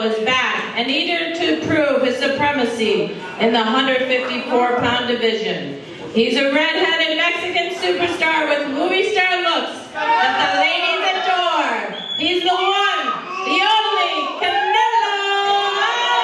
Canelo is back and eager to prove his supremacy in the 154-pound division. He's a red-headed Mexican superstar with movie star looks that the ladies adore. He's the one, the only Canelo Alvarez!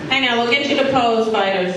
Hang on, we'll get you to pose, fighters.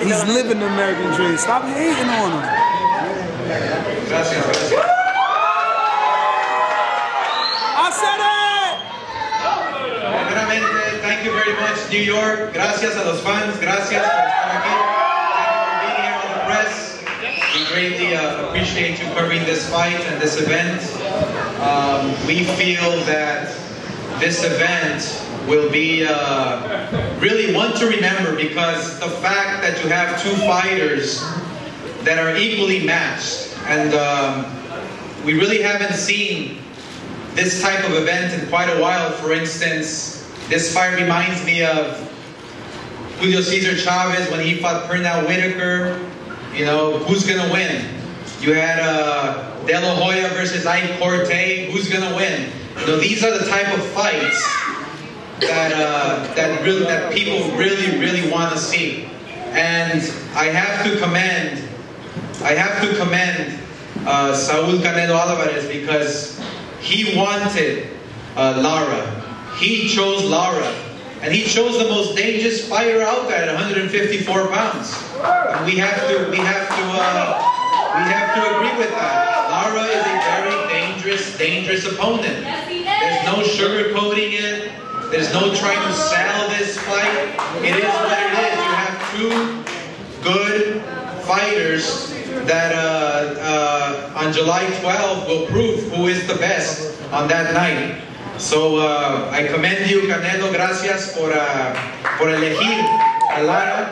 He's living the American dream. Stop hating on him. I said it! Primeramente, thank you very much, New York. Gracias a los fans. Gracias por estar aquí. Thank you for being here on the press. We greatly appreciate you covering this fight and this event. We feel that this event will be really one to remember, because the fact that you have two fighters that are equally matched, and we really haven't seen this type of event in quite a while. For instance, this fight reminds me of Julio Cesar Chavez when he fought Pernell Whitaker. You know, who's gonna win? You had De La Hoya versus Ike Corte. Who's gonna win? You know, these are the type of fights that people really want to see. And I have to commend Saul Canelo Alvarez, because he wanted Lara. He chose Lara, and he chose the most dangerous fighter out there at 154 pounds. And we have to agree with that. Lara is a very dangerous opponent. There's no sugarcoating it. There's no trying to sell this fight. It is what it is. You have two good fighters that on July 12th will prove who is the best on that night. So I commend you, Canelo. Gracias por elegir a Lara,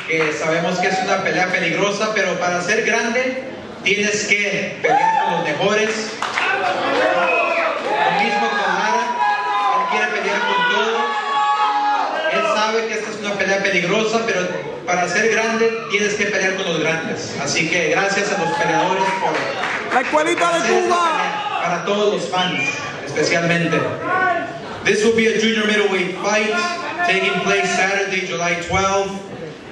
que sabemos que es una pelea peligrosa, pero para ser grande tienes que pelear con los mejores. Lo mismo con Lara. Quiere pelear con todo. Él sabe que esta es una pelea peligrosa, pero para ser grande tienes que pelear con los grandes. Así que gracias a los peleadores por la escuelita de Cuba. Para todos los fans, especialmente. This will be a junior middleweight fight taking place Saturday, July 12th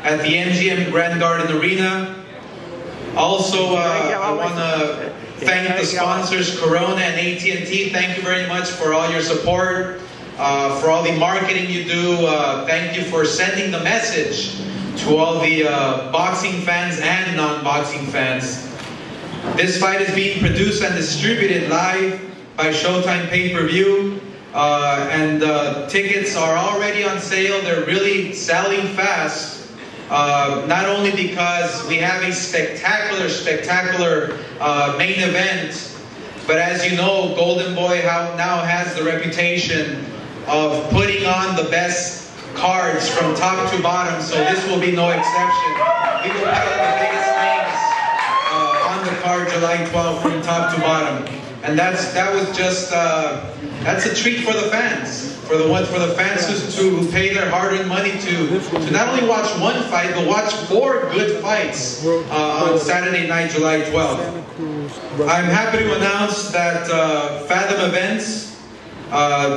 at the MGM Grand Garden Arena. Also, I want to thank the sponsors, Corona and AT&T. Thank you very much for all your support, for all the marketing you do. Thank you for sending the message to all the boxing fans and non-boxing fans. This fight is being produced and distributed live by Showtime Pay-Per-View. And tickets are already on sale. They're really selling fast. Not only because we have a spectacular main event, but as you know, Golden Boy now has the reputation of putting on the best cards from top to bottom, so this will be no exception. We will put on the biggest names on the card July 12th from top to bottom. And that's a treat for the fans. For the fans who pay their hard-earned money to not only watch one fight, but watch 4 good fights on Saturday night, July 12th. I'm happy to announce that Fathom Events,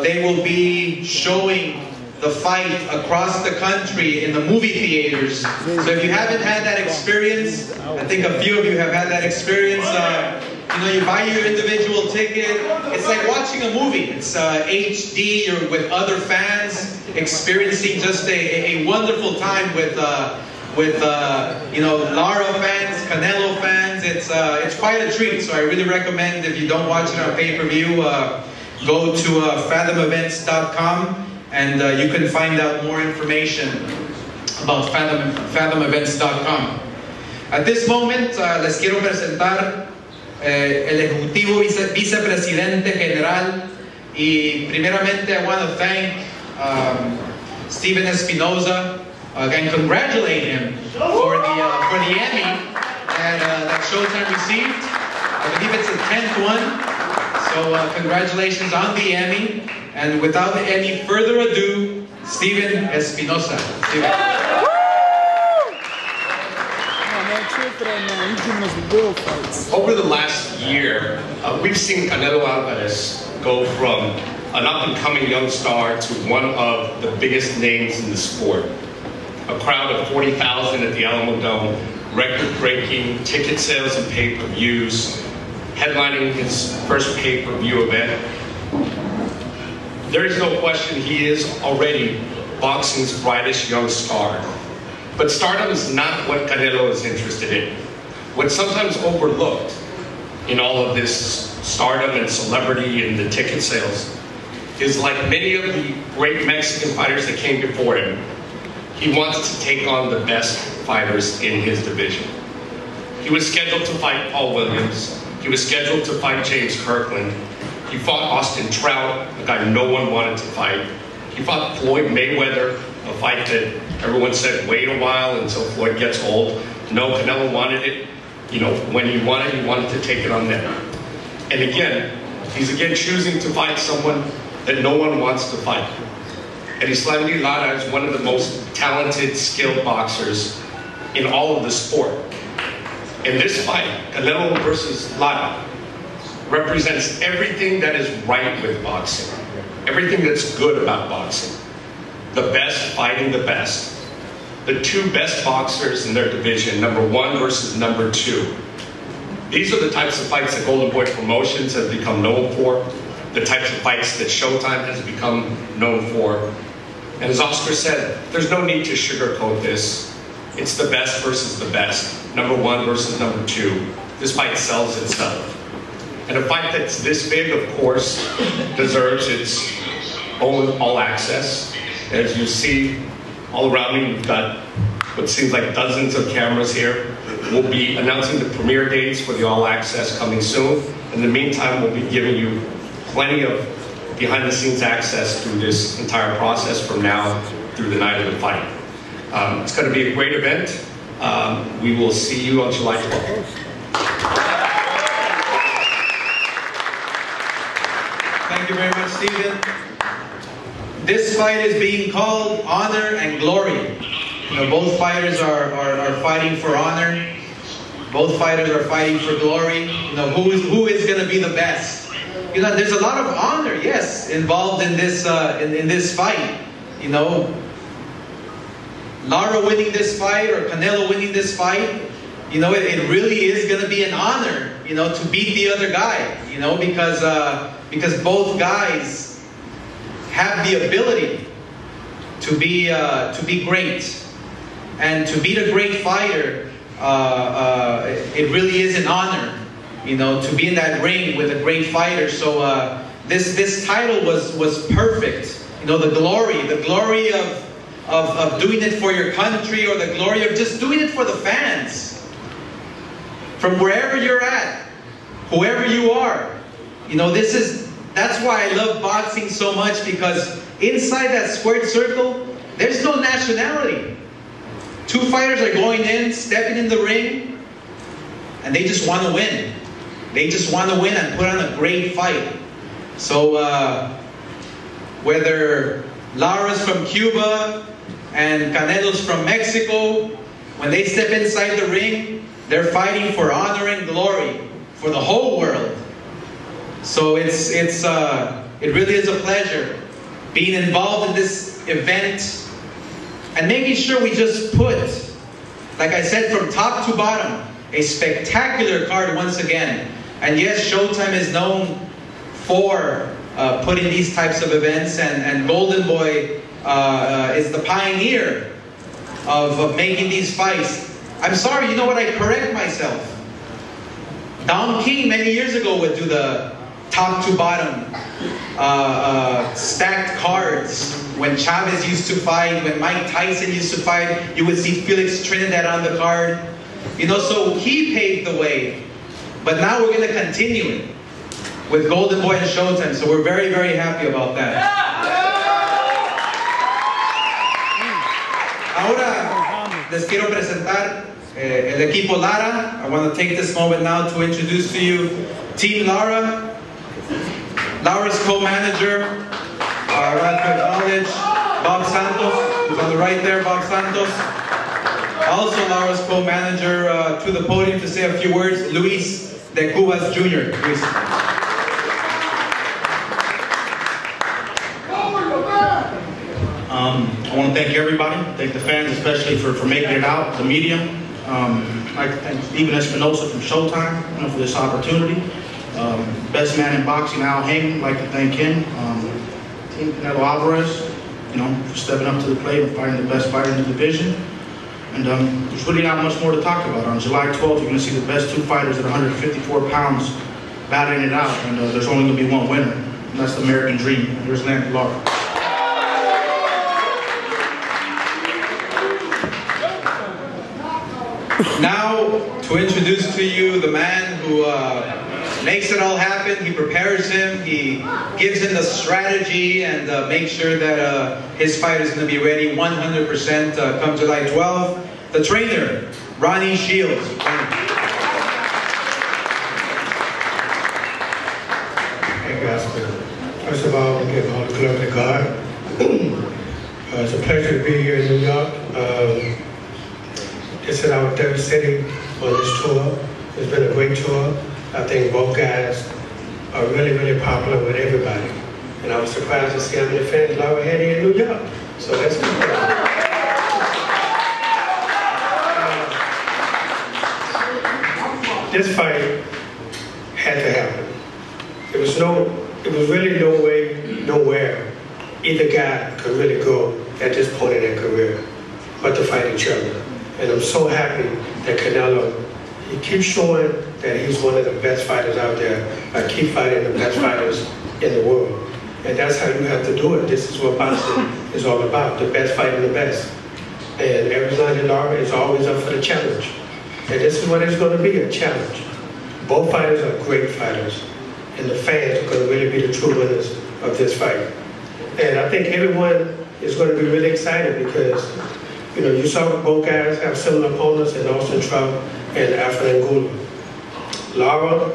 they will be showing the fight across the country in the movie theaters. So if you haven't had that experience, I think a few of you have had that experience. You buy your individual ticket. It's like watching a movie. It's HD. You're with other fans, experiencing just a wonderful time with Lara fans, Canelo fans. It's quite a treat. So I really recommend, if you don't watch it on pay-per-view, go to fathomevents.com and you can find out more information about fathomevents.com. At this moment, les quiero presentar el Ejecutivo Vicepresidente General, y primeramente I want to thank Steven Espinoza and congratulate him for the Emmy that Showtime received. I believe it's the 10th one, so congratulations on the Emmy. And without any further ado, Steven Espinoza. Steven. Over the last year, we've seen Canelo Alvarez go from an up-and-coming young star to one of the biggest names in the sport. A crowd of 40,000 at the Alamo Dome, record-breaking ticket sales and pay-per-views, headlining his first pay-per-view event. There is no question he is already boxing's brightest young star. But stardom is not what Canelo is interested in. What's sometimes overlooked in all of this stardom and celebrity and the ticket sales is, like many of the great Mexican fighters that came before him, he wants to take on the best fighters in his division. He was scheduled to fight Paul Williams. He was scheduled to fight James Kirkland. He fought Austin Trout, a guy no one wanted to fight. He fought Floyd Mayweather, a fight that everyone said, wait a while until Floyd gets old. No, Canelo wanted it. When he wanted to take it on them. And again, he's choosing to fight someone that no one wants to fight. Erislandy Lara is one of the most talented, skilled boxers in all of the sport. In this fight, Canelo versus Lara represents everything that is right with boxing, everything that's good about boxing. The best fighting the best. The two best boxers in their division, number 1 versus number 2. These are the types of fights that Golden Boy Promotions has become known for, the types of fights that Showtime has become known for. And as Oscar said, there's no need to sugarcoat this. It's the best versus the best, number 1 versus number 2. This fight sells itself. And a fight that's this big, of course, deserves its own all access. As you see all around me, we've got what seems like dozens of cameras here. We'll be announcing the premiere dates for the all access coming soon. In the meantime, we'll be giving you plenty of behind-the-scenes access through this entire process from now through the night of the fight. It's going to be a great event. We will see you on July 12th. Thank you very much, Steven. This fight is being called Honor and Glory. Both fighters are fighting for honor. Both fighters are fighting for glory. Who is going to be the best? There's a lot of honor, yes, involved in this fight. Lara winning this fight or Canelo winning this fight, it really is going to be an honor, to beat the other guy, because both guys have the ability to be great, and to beat a great fighter, it really is an honor, to be in that ring with a great fighter. So this title was perfect. The glory of doing it for your country, or the glory of just doing it for the fans. From wherever you're at, whoever you are, that's why I love boxing so much, because inside that squared circle, there's no nationality. Two fighters are going in, stepping in the ring, and they just want to win. They just want to win and put on a great fight. So whether Lara's from Cuba and Canelo's from Mexico, when they step inside the ring, they're fighting for honor and glory for the whole world. So it really is a pleasure being involved in this event and making sure we just put, like I said, from top to bottom, a spectacular card once again. And yes, Showtime is known for putting these types of events, and Golden Boy is the pioneer of making these fights. I'm sorry, you know what, I correct myself. Don King many years ago would do the top to bottom stacked cards. When Chavez used to fight, when Mike Tyson used to fight, you would see Felix Trinidad on the card. You know, so he paved the way. But now we're going to continue it with Golden Boy and Showtime. So we're very, very happy about that. Ahora les quiero presentar el equipo Lara. I want to take this moment now to introduce to you Team Lara. Lara's co-manager, I want to acknowledge Bob Santos, who's on the right there, Bob Santos. Also Lara's co-manager to the podium to say a few words, Luis de Cubas Jr. Luis. I want to thank everybody, thank the fans especially for making it out, the media. I'd like to thank Steven Espinosa from Showtime for this opportunity. Best man in boxing, Al Heyman, I'd like to thank him. Team Canelo Alvarez, for stepping up to the plate and fighting the best fighter in the division. And there's really not much more to talk about. On July 12th, you're going to see the best two fighters at 154 pounds battling it out, and there's only going to be one winner, and that's the American Dream, Erislandy Lara. Now, to introduce to you the man who makes it all happen. He prepares him, he gives him the strategy, and makes sure that his fight is going to be ready 100% come July 12th. The trainer, Ronnie Shields. Hey guys, first of all, I want to give all the glory to God. It's a pleasure to be here in New York. This is our third city on this tour. It's been a great tour. I think both guys are really, really popular with everybody. And I was surprised to see how many fans Lara had here in New York. So that's good. This fight had to happen. It was really no way, nowhere either guy could really go at this point in their career but to fight each other. And I'm so happy that Canelo, he keeps showing that he's one of the best fighters out there. I keep fighting the best fighters in the world. And that's how you have to do it. This is what boxing is all about, the best fighting the best. And Erislandy Lara is always up for the challenge. And this is what it's going to be, a challenge. Both fighters are great fighters. And the fans are going to really be the true winners of this fight. And I think everyone is going to be really excited because, you saw both guys have similar opponents in Austin Trout and Alfred Angulo. Lara,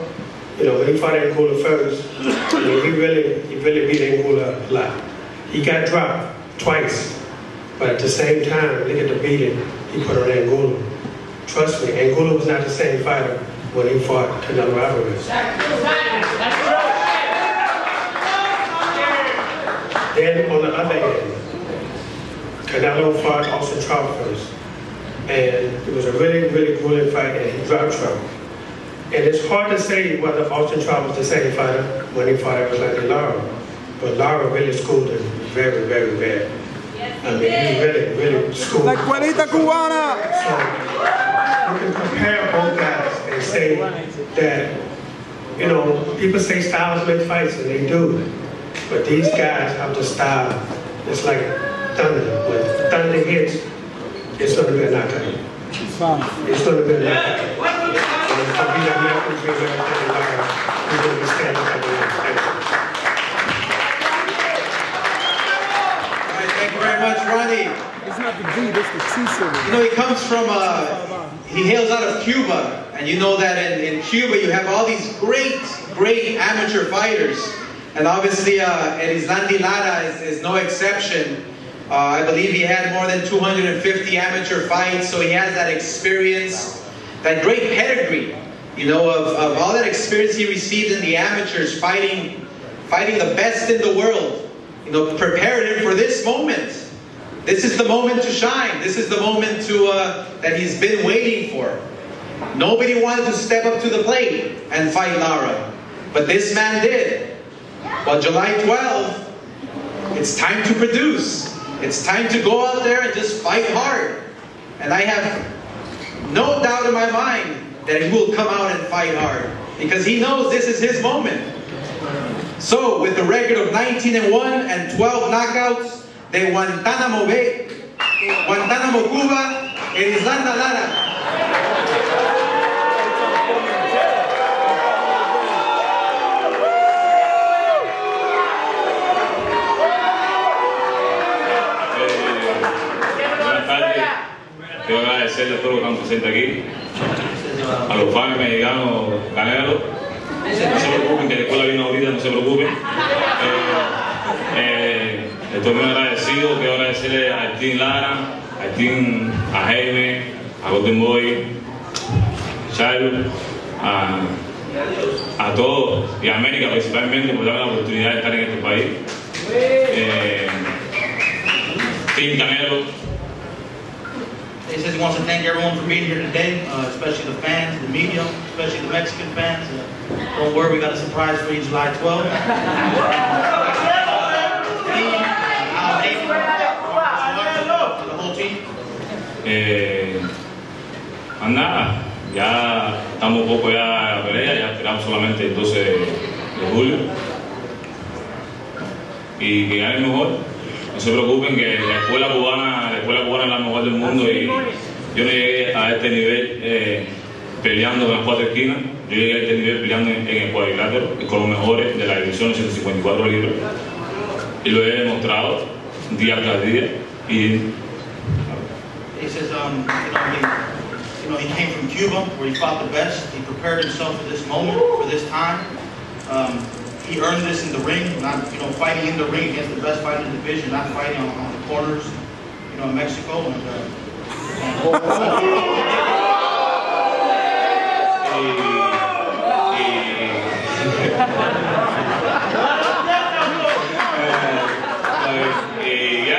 when he fought Angulo first, he really beat Angulo a lot. He got dropped twice, but at the same time, look at the beating he put on Angulo. Trust me, Angulo was not the same fighter when he fought Canelo Alvarez. Then on the other hand, Canelo fought Austin Trout first. And it was a really, really grueling fight, and he dropped Trout. And it's hard to say whether Austin Trout was the same fighter when he fought Erislandy Lara. But Lara really schooled him very, very bad. I mean, he really, really schooled him. La escuelita cubana! So, you can compare both guys and say that, people say styles make fights, and they do. But these guys have the style. It's like thunder. When thunder hits, it's going to be a knockout. It's going to be a knockout. And it's going to be that American Dream, Erislandy Lara. He's going to be standing up there. All right, thank you very much, Ronnie. It's not the G, it's the T-shirt. He comes from, he hails out of Cuba. And you know that in Cuba you have all these great amateur fighters. And obviously Erislandy Lara is no exception. I believe he had more than 250 amateur fights, so he has that experience, that great pedigree, of all that experience he received in the amateurs, fighting the best in the world. prepared him for this moment. This is the moment to shine. This is the moment to that he's been waiting for. Nobody wanted to step up to the plate and fight Lara, but this man did. Well, July 12th, it's time to produce. It's time to go out there and just fight hard. And I have no doubt in my mind that he will come out and fight hard, because he knows this is his moment. So, with a record of 19-1 and 12 knockouts, de Guantánamo Bay, Guantánamo, Cuba, Erislandy Lara. Buenas tardes. Quiero agradecerle a todos los que están presentes aquí, a los fans mexicanos Canelo. No se preocupen, que la escuela viene ahorita, no se preocupen. Estoy muy agradecido. Quiero agradecerle al Team Lara, al Team, a Jaime, a Golden Boy, Charles, a todos y a América principalmente por darme la oportunidad de estar en este país. Team Canelo. He says he wants to thank everyone for being here today, especially the fans, the media, especially the Mexican fans. Don't worry, we got a surprise for you July 12th. Nada, ya estamos poco ya a la pelea, ya esperamos solamente el 12 de julio y que gane el mejor. No se preocupen, que la escuela cubana es la mejor del mundo, y yo no llegué a este nivel peleando en las cuatro esquinas. Yo llegué a este nivel peleando en el cuadrilátero y con los mejores de la división de 154 libras, y lo he demostrado día tras día. He says, he came from Cuba, where he fought the best. He prepared himself for this moment, for this time. He earned this in the ring, not fighting in the ring against the best fighter in the division, not fighting on the corners, in Mexico.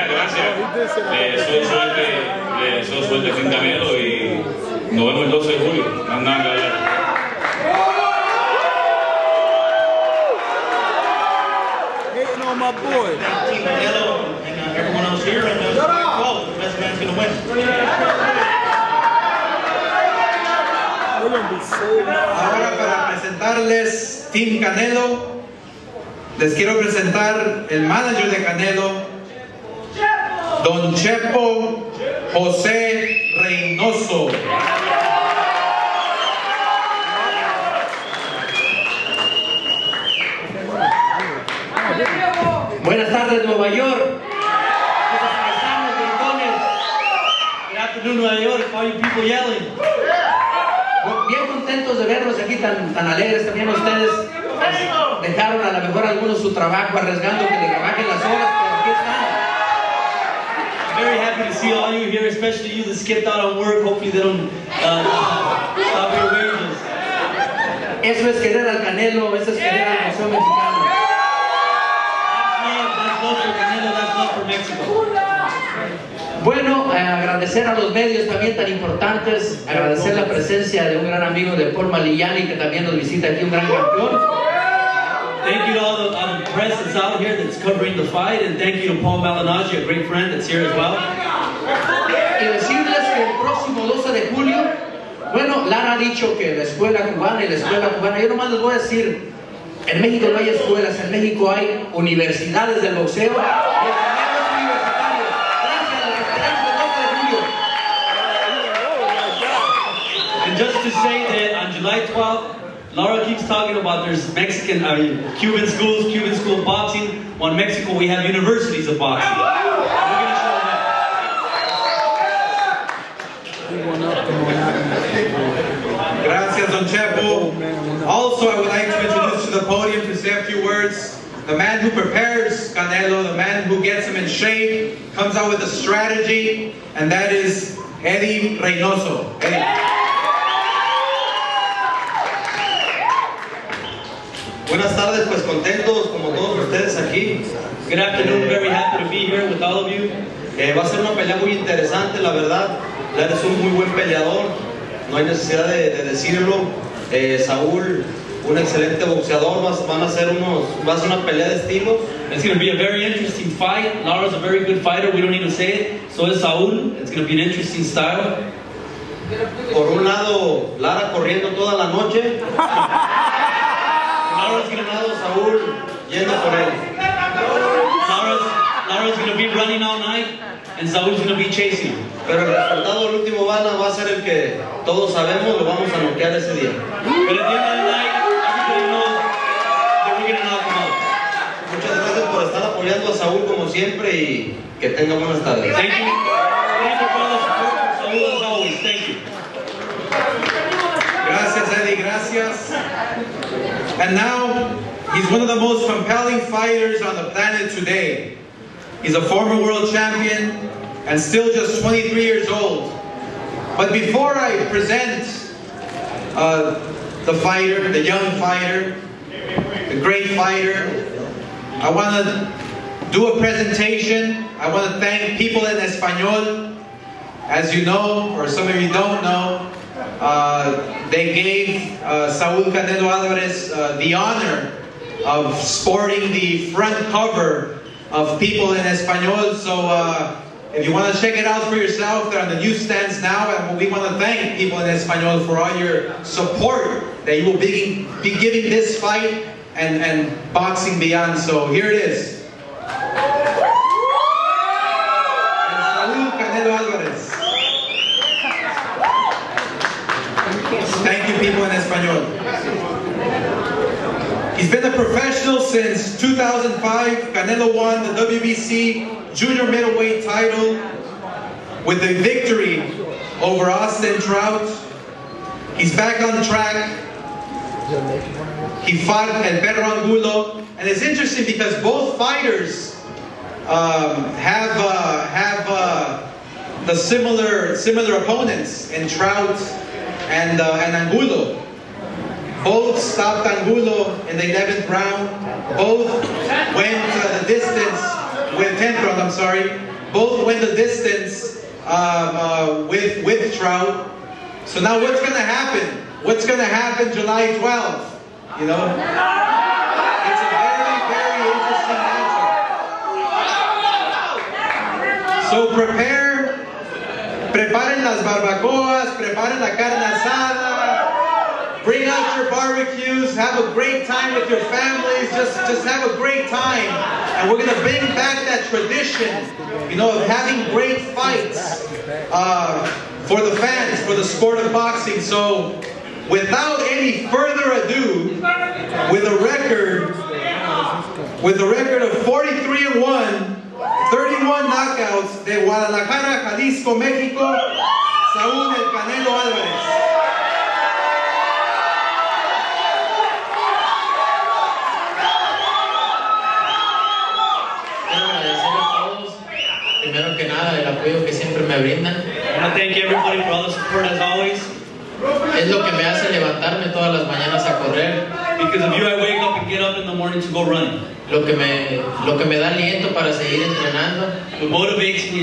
Gracias. Soy suerte sin Canelo, y nos vemos el 12 de julio. Hating on my boy. Team Canelo and everyone else here, and the best man's gonna win. Ahora, para presentarles Team Canelo, les quiero presentar el manager de Canelo, Don Chepo José Reynoso. Buenas tardes, Nueva York. Good afternoon, Nueva York. How are you people yelling? Bien contentos de verlos aquí tan alegres. También ustedes dejaron a lo mejor algunos su trabajo, arriesgando que le rebajen las horas, pero aquí están. Very happy to see all you here, especially you that skipped out on work. Hopefully they don't stop your wages. Eso es querer al Canelo, eso es querer al boxeo mexicano. That's love for Canelo, that's love for Mexico. Bueno, agradecer a los medios también tan importantes, agradecer la presencia de un gran amigo de Paul Malillani, que también nos visita aquí, un gran campeón. Thank you to all the press that's out here that's covering the fight, and thank you to Paul Malignaggi, a great friend that's here as well. Y decirles que el próximo 12 de julio, bueno, Lara ha dicho que la escuela cubana, yo nomás les voy a decir, en México no hay escuelas, en México hay universidades del boxeo. Just to say that on July 12th, Lara keeps talking about there's Cuban school boxing. Well, in Mexico, we have universities of boxing. We're going to show that. Gracias, Don Chepo. Also, I would like to introduce to the podium to say a few words. The man who prepares Canelo, the man who gets him in shape, comes out with a strategy, and that is Eddie Reynoso. Eddie. Buenas tardes, pues contentos como todos ustedes aquí. aquí. Good afternoon, very happy to be here with all of you. Va a ser una pelea muy interesante, la verdad. Lara es un muy buen peleador, no hay necesidad de decirlo. Saúl, un excelente boxeador, va a ser una pelea de estilos. It's going to be a very interesting fight. Lara's a very good fighter, we don't need to say it. So is Saúl. It's going to be an interesting style. Por un lado, Lara corriendo toda la noche. Lara's going to lado, Saúl yendo por él. Lara's going to be running all night, and Saúl's going to be chasing him. Pero el resultado del último bala va a ser el que todos sabemos, lo vamos a noquear ese día. But at the end of the night, everybody knows that we're going to knock him out. Muchas gracias por estar apoyando a Saúl como siempre y que tenga buenas tardes. Thank you. Thank you for all the support for Saúl as always. Thank you. Gracias, Eddie. Gracias. And now, he's one of the most compelling fighters on the planet today. He's a former world champion and still just 23 years old. But before I present the fighter, the young fighter, the great fighter, I want to do a presentation. I want to thank people in Espanol. As you know, or some of you don't know, they gave Saúl Canelo Alvarez the honor of sporting the front cover of People in Espanol. So if you want to check it out for yourself, they're on the newsstands now, and we want to thank People in Espanol for all your support that you will be giving this fight and Boxing Beyond. So here it is. Saúl Canelo Alvarez. Thank you, People in Espanol. He's been a professional since 2005. Canelo won the WBC junior middleweight title with a victory over Austin Trout. He's back on track. He fought El Perro Angulo, and it's interesting because both fighters have the similar opponents in Trout and Angulo. Both stopped Angulo in the 11th round. Both went the distance with 10th round. I'm sorry. Both went the distance with Trout. So now what's going to happen? What's going to happen July 12th? You know, it's a very, very interesting matchup. So preparen las barbacoas, preparen la carne asada. Bring out your barbecues, have a great time with your families, just have a great time. And we're going to bring back that tradition, you know, of having great fights for the fans, for the sport of boxing. So without any further ado, with a record of 43-1, 31 knockouts de Guadalajara, Jalisco, Mexico, Saúl El Canelo Alvarez. Primero que nada, el apoyo que siempre me brindan. I want to thank everybody for all the support as always. Es lo que me hace levantarme todas las mañanas a correr. Because of you, I wake up and get up in the morning to go running. Lo que me da aliento para seguir entrenando. It motivates me